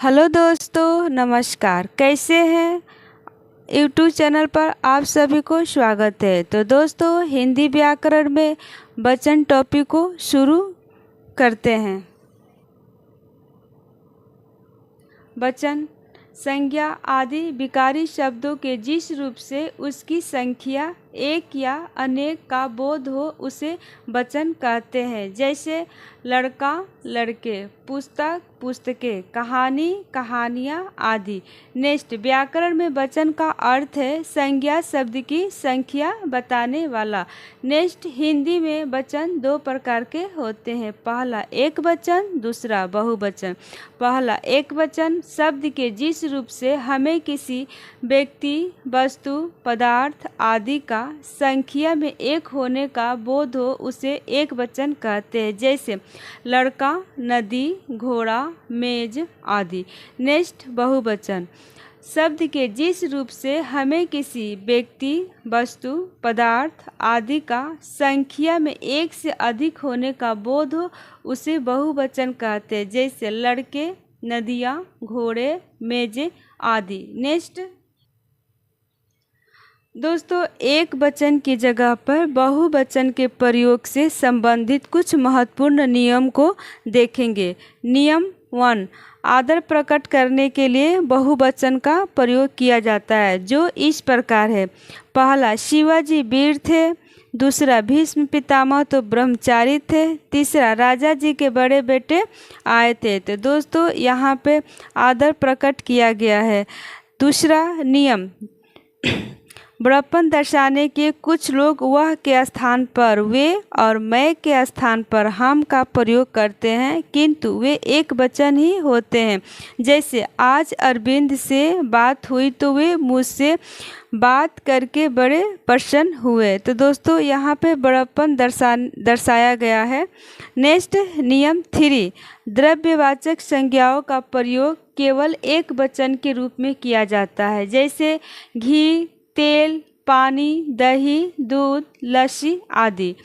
Hello दोस्तों, नमस्कार। कैसे हैं? यूट्यूब चैनल पर आप सभी को स्वागत है। तो दोस्तों, हिंदी व्याकरण में वचन टॉपिक को शुरू करते हैं। वचन संज्ञा आदि विकारी शब्दों के जिस रूप से उसकी संख्या एक या अनेक का बोध हो उसे वचन कहते हैं। जैसे लड़का, लड़के, पुस्तक, पुस्तकें, कहानी, कहानियाँ आदि। नेक्स्ट, व्याकरण में वचन का अर्थ है संज्ञा शब्द की संख्या बताने वाला। नेक्स्ट, हिंदी में वचन दो प्रकार के होते हैं। पहला एक वचन, दूसरा बहुवचन। पहला एक वचन शब्द के जिस रूप से हमें किसी व्यक्ति, वस्तु, पदार्थ आदि का संख्या में एक होने का बोध हो उसे एक वचन कहते हैं। जैसे लड़का, नदी, घोड़ा, मेज आदि। नेक्स्ट, बहुवचन शब्द के जिस रूप से हमें किसी व्यक्ति, वस्तु, पदार्थ आदि का संख्या में एक से अधिक होने का बोध हो उसे बहुवचन कहते हैं। जैसे लड़के, नदियाँ, घोड़े, मेजें आदि। नेक्स्ट दोस्तों, एक वचन की जगह पर बहुवचन के प्रयोग से संबंधित कुछ महत्वपूर्ण नियम को देखेंगे। नियम 1, आदर प्रकट करने के लिए बहुवचन का प्रयोग किया जाता है, जो इस प्रकार है। पहला, शिवाजी वीर थे। दूसरा, भीष्म पितामह तो ब्रह्मचारी थे। तीसरा, राजा जी के बड़े बेटे आए थे। तो दोस्तों, यहाँ पे आदर प्रकट किया गया है। दूसरा नियम, बड़प्पन दर्शाने के कुछ लोग वह के स्थान पर वे और मैं के स्थान पर हम का प्रयोग करते हैं, किंतु वे एक वचन ही होते हैं। जैसे आज अरविंद से बात हुई तो वे मुझसे बात करके बड़े प्रसन्न हुए। तो दोस्तों, यहाँ पे बड़प्पन दर्शाया गया है। नेक्स्ट, नियम 3, द्रव्यवाचक संज्ञाओं का प्रयोग केवल एक वचन के रूप में किया जाता है। जैसे घी, तेल, पानी, दही, दूध, लस्सी आदि।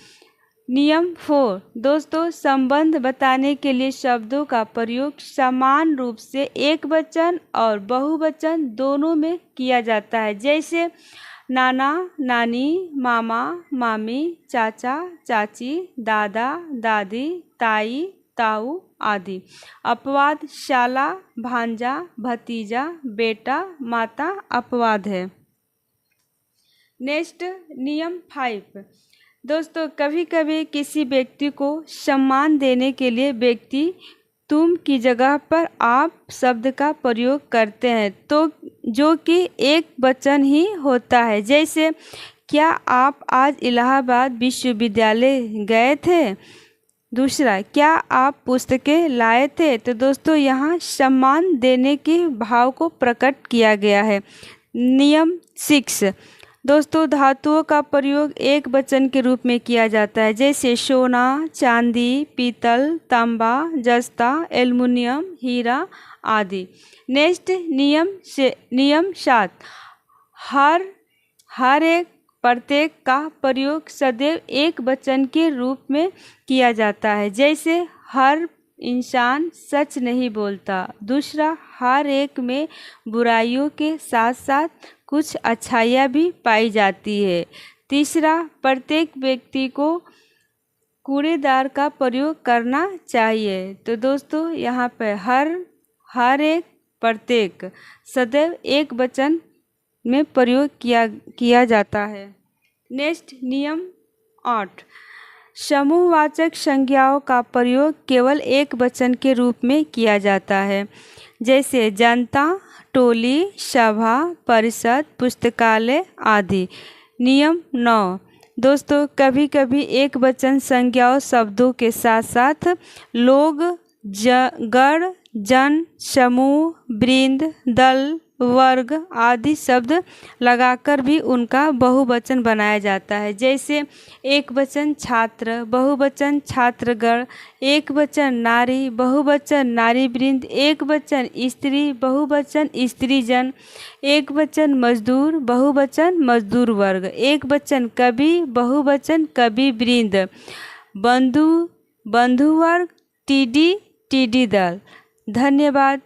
नियम 4, दोस्तों, संबंध बताने के लिए शब्दों का प्रयोग समान रूप से एक वचन और बहुवचन दोनों में किया जाता है। जैसे नाना, नानी, मामा, मामी, चाचा, चाची, दादा, दादी, ताई, ताऊ आदि। अपवाद शाला, भांजा, भतीजा, बेटा, माता अपवाद है। नेक्स्ट, नियम 5, दोस्तों, कभी कभी किसी व्यक्ति को सम्मान देने के लिए व्यक्ति तुम की जगह पर आप शब्द का प्रयोग करते हैं, तो जो कि एक वचन ही होता है। जैसे क्या आप आज इलाहाबाद विश्वविद्यालय गए थे। दूसरा, क्या आप पुस्तकें लाए थे। तो दोस्तों, यहाँ सम्मान देने के भाव को प्रकट किया गया है। नियम 6, दोस्तों, धातुओं का प्रयोग एक वचन के रूप में किया जाता है। जैसे सोना, चांदी, पीतल, तांबा, जस्ता, एल्युमिनियम, हीरा आदि। नेक्स्ट, नियम 7, हर एक प्रत्येक का प्रयोग सदैव एक वचन के रूप में किया जाता है। जैसे हर इंसान सच नहीं बोलता। दूसरा, हर एक में बुराइयों के साथ साथ कुछ अच्छाइयाँ भी पाई जाती है। तीसरा, प्रत्येक व्यक्ति को कूड़ेदार का प्रयोग करना चाहिए। तो दोस्तों, यहाँ पर हर एक, प्रत्येक सदैव एक वचन में प्रयोग किया जाता है। नेक्स्ट, नियम 8, समूहवाचक संज्ञाओं का प्रयोग केवल एक वचन के रूप में किया जाता है। जैसे जनता, टोली, सभा, परिषद, पुस्तकालय आदि। नियम 9, दोस्तों, कभी कभी एक वचन संज्ञाओं शब्दों के साथ साथ लोग, गण, जन, समूह, वृंद, दल, वर्ग आदि शब्द लगाकर भी उनका बहुवचन बनाया जाता है। जैसे एक वचन छात्र, बहुवचन छात्रगण, एक वचन नारी, बहुवचन नारी वृंद, एक वचन स्त्री, बहुवचन स्त्रीजन, एक वचन मजदूर, बहुवचन मजदूर वर्ग, एक वचन कवि, बहुवचन कवि वृंद, बंधु, बंधुवर्ग, टीडी, टीडी दल। धन्यवाद।